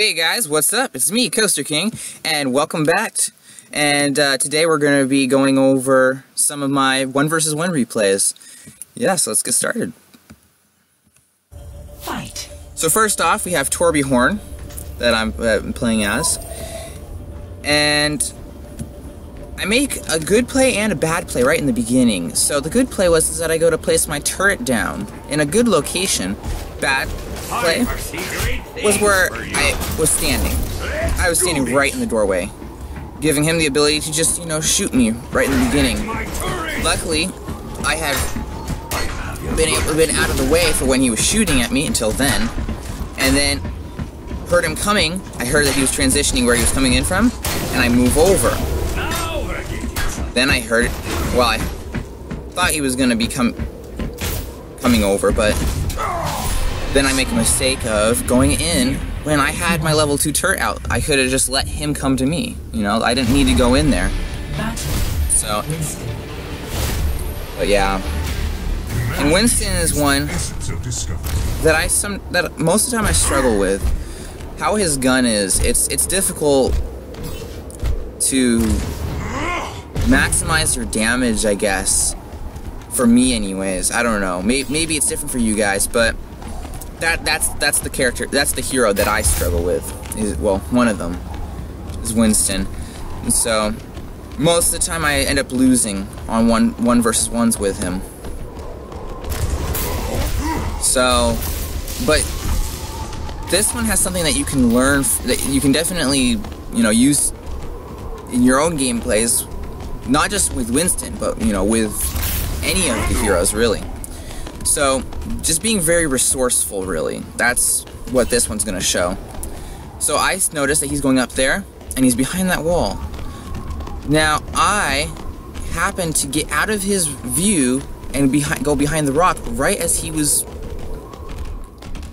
Hey guys, what's up? It's me, Coasterking, and welcome back. Today we're going to be going over some of my 1 vs 1 replays. Yeah, so let's get started. Fight. So first off, we have Torbjorn that I'm playing as, and I make a good play and a bad play right in the beginning. So the good play was that I go to place my turret down in a good location. Bad play was where I was standing. I was standing right in the doorway, giving him the ability to just, shoot me right in the beginning. Luckily, I have been out of the way for when he was shooting at me until then, and then heard him coming. I heard that he was transitioning where he was coming in from, and I move over. Then I heard, well, I thought he was gonna be coming over, but then I make a mistake of going in when I had my level 2 turret out. I could have just let him come to me. I didn't need to go in there. So, but yeah. And Winston is one that most of the time I struggle with. How his gun is, it's difficult to maximize your damage, I guess. For me anyways. I don't know. Maybe it's different for you guys, but that's the character, that's the hero that I struggle with. Well, one of them is Winston. And so most of the time I end up losing on one versus ones with him. So, but this one has something that you can learn, that you can definitely, use in your own gameplays, not just with Winston, but, with any of the heroes, really. So, just being very resourceful, really. That's what this one's gonna show. So I noticed that he's going up there, and he's behind that wall. Now, I happened to get out of his view and go behind the rock right as he was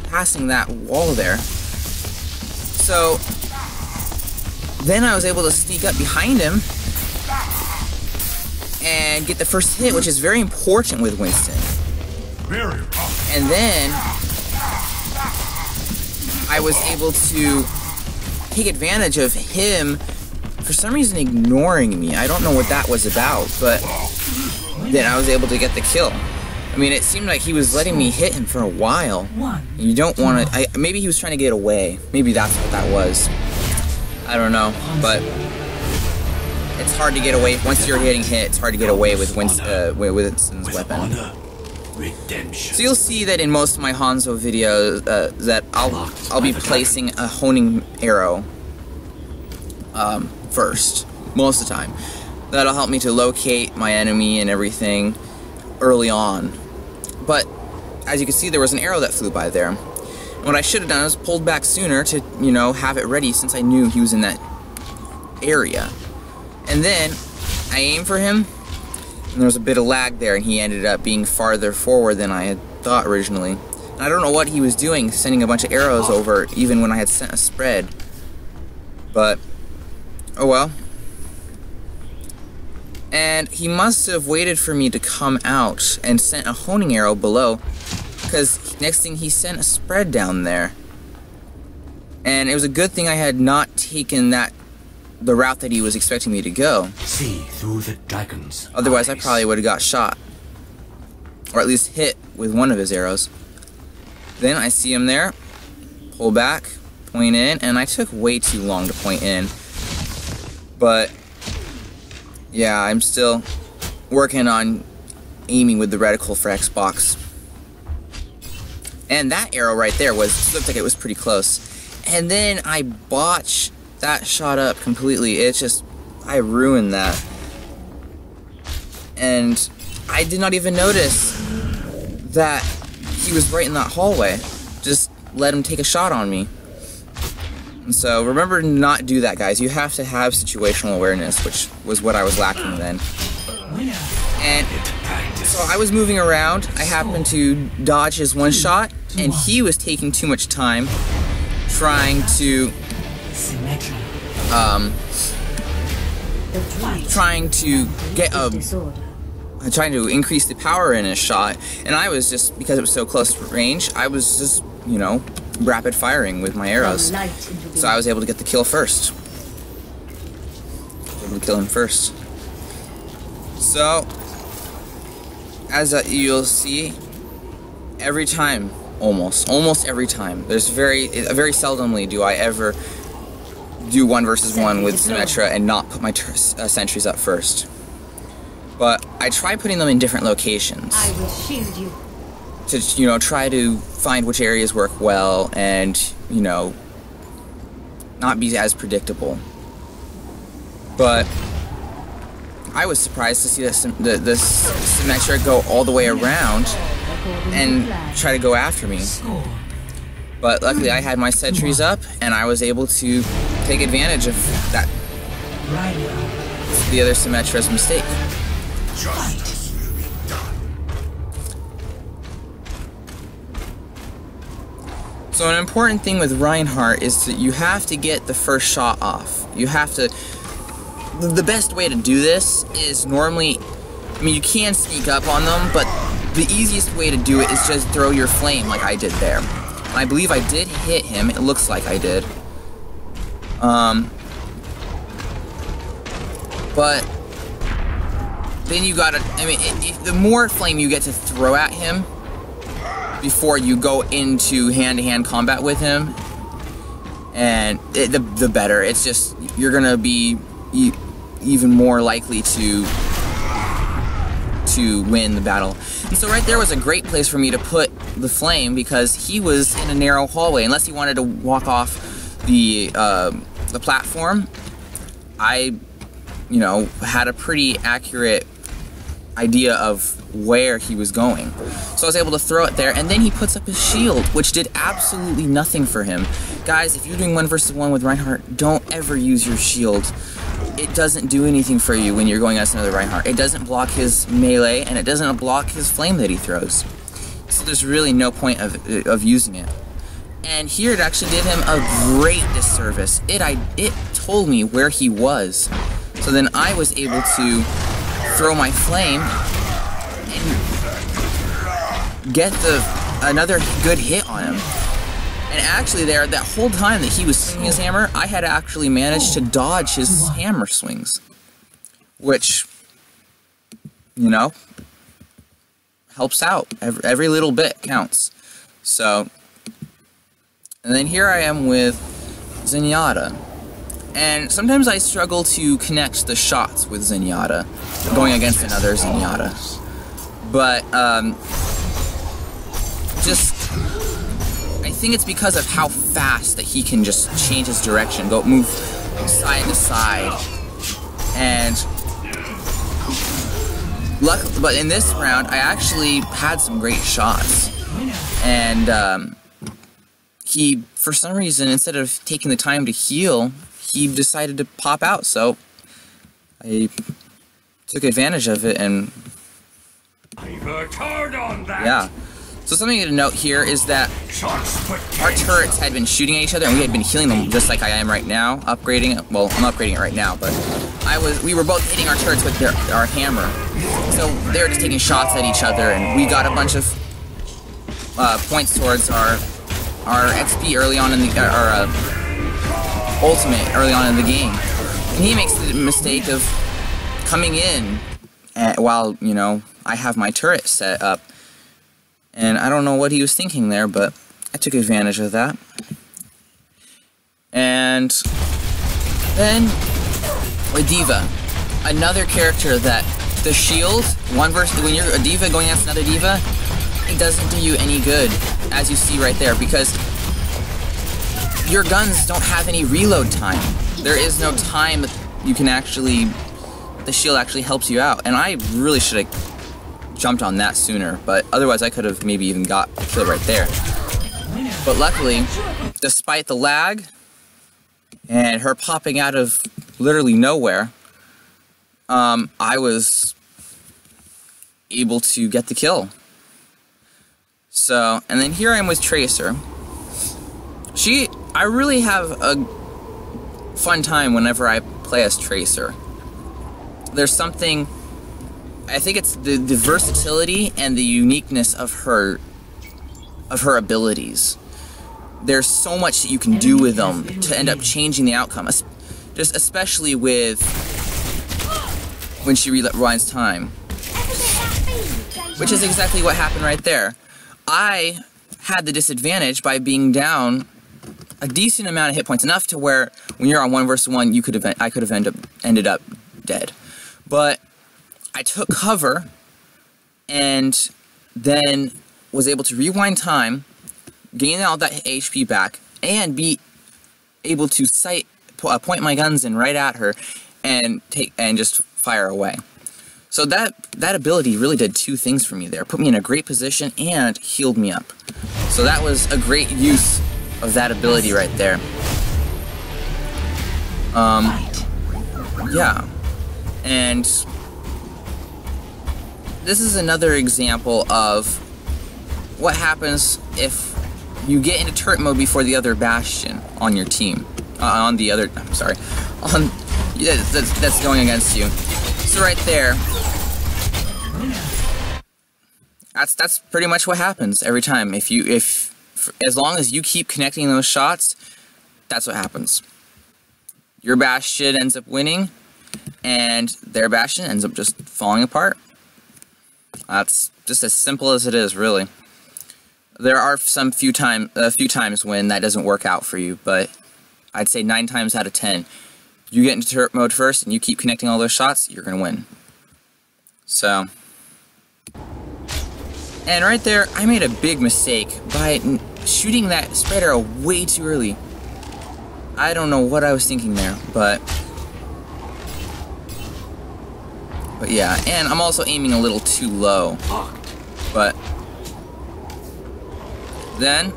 passing that wall there. So, then I was able to sneak up behind him and get the first hit, which is very important with Winston. And then I was able to take advantage of him for some reason ignoring me. I don't know what that was about, but then I was able to get the kill. I mean, it seemed like he was letting me hit him for a while. You don't want to. Maybe he was trying to get away. Maybe that's what that was. I don't know, but it's hard to get away. Once you're getting hit, it's hard to get away with Winston's weapon. So you'll see that in most of my Hanzo videos that I'll be placing a honing arrow first, most of the time. That'll help me to locate my enemy and everything early on. But as you can see, there was an arrow that flew by there. And what I should have done is pulled back sooner to, have it ready, since I knew he was in that area. And then I aimed for him, and there was a bit of lag there, and he ended up being farther forward than I had thought originally. And I don't know what he was doing, sending a bunch of arrows over, even when I had sent a spread. But, oh well. And he must have waited for me to come out and sent a honing arrow below, because next thing he sent a spread down there. And it was a good thing I had not taken the route that he was expecting me to go. See through the dragon's Otherwise, eyes. I probably would have got shot. Or at least hit with one of his arrows. Then I see him there, pull back, point in, and I took way too long to point in. But, yeah, I'm still working on aiming with the reticle for Xbox. And that arrow right there looked like it was pretty close. And then I botched that shot up completely. I ruined that. And I did not even notice that he was right in that hallway. Just let him take a shot on me. And so remember to not do that, guys. You have to have situational awareness, which was what I was lacking then. And so I was moving around. I happened to dodge his one shot, and he was taking too much time trying to trying to increase the power in his shot, and I was just, because it was so close to range, I was just, rapid firing with my arrows. So I was able to get the kill first. Able to kill him first. So, as you'll see, every time, almost every time, there's very seldomly do I ever do 1 versus 1 with Symmetra and not put my sentries up first. But I try putting them in different locations. I will shield you. To, you know, try to find which areas work well and, you know, not be as predictable. But I was surprised to see the Symmetra go all the way around and try to go after me. But luckily I had my sentries up and I was able to take advantage of that, the other Symmetra's mistake. Justice will be done. So an important thing with Reinhardt is that you have to get the first shot off. You have to... The best way to do this is normally... I mean, you can sneak up on them, but the easiest way to do it is just throw your flame like I did there. And I believe I did hit him. It looks like I did. But... then you gotta, I mean, the more flame you get to throw at him before you go into hand-to-hand combat with him, and the better. It's just, you're gonna be even more likely to win the battle. And so right there was a great place for me to put the flame, because he was in a narrow hallway. Unless he wanted to walk off the platform, I, you know, had a pretty accurate idea of where he was going. So I was able to throw it there, and then he puts up his shield, which did absolutely nothing for him. Guys, if you're doing 1 versus 1 with Reinhardt, don't ever use your shield. It doesn't do anything for you when you're going against another Reinhardt. It doesn't block his melee, and it doesn't block his flame that he throws. So there's really no point of using it. And here it actually did him a great disservice. It told me where he was. So then I was able to throw my flame and get another good hit on him. And actually that whole time that he was swinging his hammer, I had actually managed to dodge his hammer swings. Which, you know, helps out. Every little bit counts. So, and then here I am with Zenyatta. And sometimes I struggle to connect the shots with Zenyatta, going against another Zenyatta. But, I think it's because of how fast that he can just change his direction, move side to side. And, but in this round, I actually had some great shots. And, he, for some reason, instead of taking the time to heal, he decided to pop out, so I took advantage of it, and I worked hard on that. Yeah. So something to note here is that our turrets had been shooting at each other, and we had been healing them just like I am right now, upgrading it. Well, I'm upgrading it right now, but we were both hitting our turrets with our hammer. So they were just taking shots at each other, and we got a bunch of points towards our XP early on in the ultimate early on in the game. And he makes the mistake of coming in while, you know, I have my turret set up. And I don't know what he was thinking there, but I took advantage of that. And then with D.Va, another character that the shield, when you're a D.Va going against another D.Va, it doesn't do you any good, as you see right there, because your guns don't have any reload time. There is no time you can actually, the shield actually helps you out. And I really should have jumped on that sooner, but otherwise I could have maybe even got a kill right there. But luckily, despite the lag, and her popping out of literally nowhere, I was able to get the kill. So, and then here I am with Tracer. I really have a fun time whenever I play as Tracer. There's something, I think it's the versatility and the uniqueness of her abilities there's so much that you can do with them to end up changing the outcome. Just especially with when she rewinds time. Which is exactly what happened right there. I had the disadvantage by being down a decent amount of hit points, enough to where when you're on 1 versus 1, I could have ended up dead. But I took cover and then was able to rewind time, gain all that HP back, and be able to point my guns in right at her and just fire away. So that ability really did 2 things for me there. Put me in a great position and healed me up. So that was a great use of that ability right there. Yeah. And this is another example of what happens if you get into turret mode before the other Bastion on your team. I'm sorry. That's going against you. So right there, that's pretty much what happens every time. As long as you keep connecting those shots, that's what happens. Your Bastion ends up winning, and their Bastion ends up just falling apart. That's just as simple as it is, really. There are a few times when that doesn't work out for you, but I'd say 9 times out of 10, you get into turret mode first and you keep connecting all those shots, you're gonna win. So, and right there, I made a big mistake by shooting that spread arrow way too early. I don't know what I was thinking there, but yeah, and I'm also aiming a little too low. But then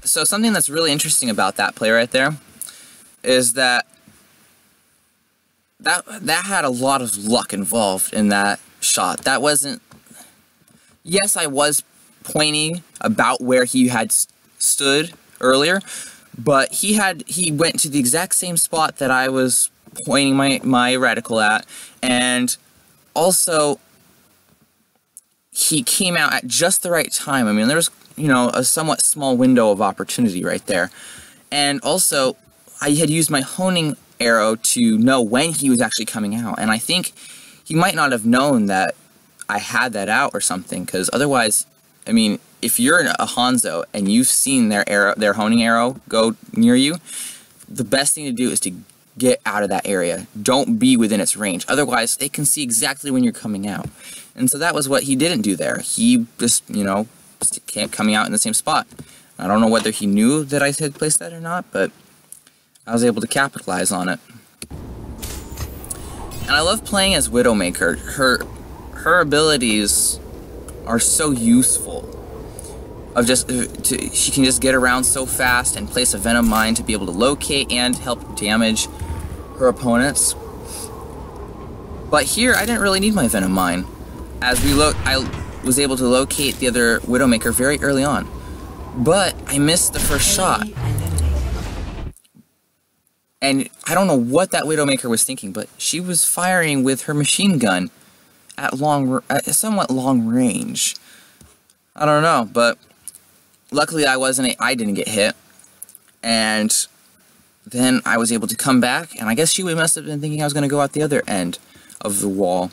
so something that's really interesting about that play right there is that had a lot of luck involved in that shot. That wasn't... Yes, I was pointing about where he had stood earlier, but he went to the exact same spot that I was pointing my reticle at, and also he came out at just the right time. I mean, there was, a somewhat small window of opportunity right there. And also, I had used my honing arrow to know when he was actually coming out, and I think he might not have known that I had that out or something, because otherwise, I mean, if you're a Hanzo and you've seen their honing arrow go near you, the best thing to do is to get out of that area. Don't be within its range. Otherwise, they can see exactly when you're coming out. And so that was what he didn't do there. He just, kept coming out in the same spot. I don't know whether he knew that I had placed that or not, but I was able to capitalize on it. And I love playing as Widowmaker. Her abilities are so useful. She can just get around so fast and place a Venom Mine to be able to locate and help damage her opponents. But here, I didn't really need my Venom Mine. As I was able to locate the other Widowmaker very early on. But I missed the first shot. And I don't know what that Widowmaker was thinking, but she was firing with her machine gun at somewhat long range. I don't know, but luckily I didn't get hit. And then I was able to come back, and I guess she must have been thinking I was going to go out the other end of the wall.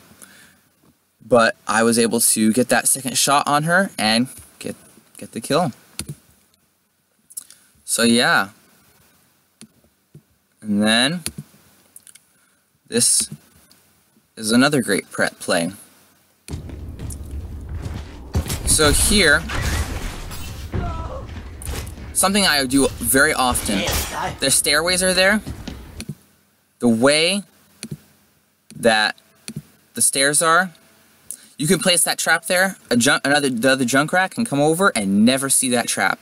But I was able to get that second shot on her and get the kill. So yeah. And then this is another great prep play. So here, something I do very often, the stairways are there. The way that the stairs are, you can place that trap there. The other Junkrat can come over and never see that trap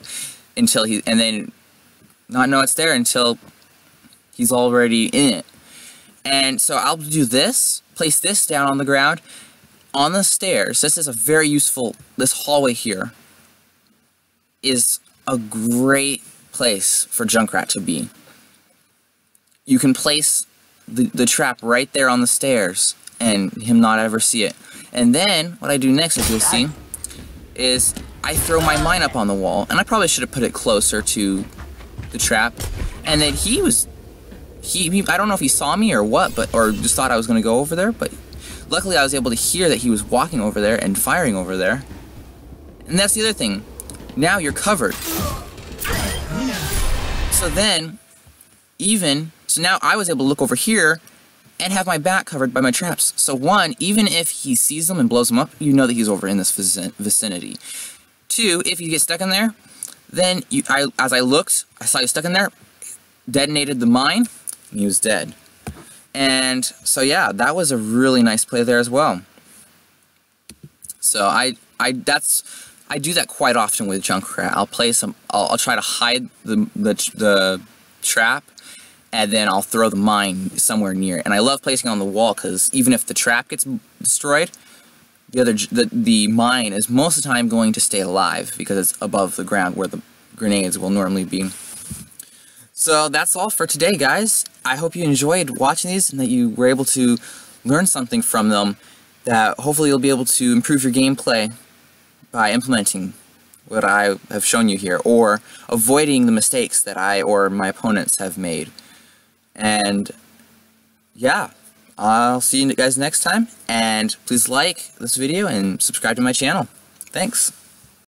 and then not know it's there until he's already in it. And so I'll do this, place this down on the ground, on the stairs. This is a very useful, this hallway here is a great place for Junkrat to be. You can place the trap right there on the stairs and him not ever see it. And then, what I do next, as you'll see, is I throw my mine up on the wall, and I probably should have put it closer to the trap, and then he I don't know if he saw me or what, or just thought I was going to go over there, but luckily I was able to hear that he was walking over there and firing over there. And that's the other thing. Now you're covered. So then, so now I was able to look over here and have my back covered by my traps. So one, even if he sees them and blows them up, you know that he's over in this vicinity. Two, if you get stuck in there, then as I looked, I saw you stuck in there, detonated the mine, and he was dead. And so yeah, that was a really nice play there as well. So I do that quite often with Junkrat. I'll try to hide the trap, and then I'll throw the mine somewhere near. And I love placing it on the wall, because even if the trap gets destroyed, the mine is most of the time going to stay alive, because it's above the ground where the grenades will normally be. So that's all for today, guys. I hope you enjoyed watching these, and that you were able to learn something from them, that hopefully you'll be able to improve your gameplay by implementing what I have shown you here, or avoiding the mistakes that I or my opponents have made. And yeah, I'll see you guys next time, and please like this video and subscribe to my channel. Thanks.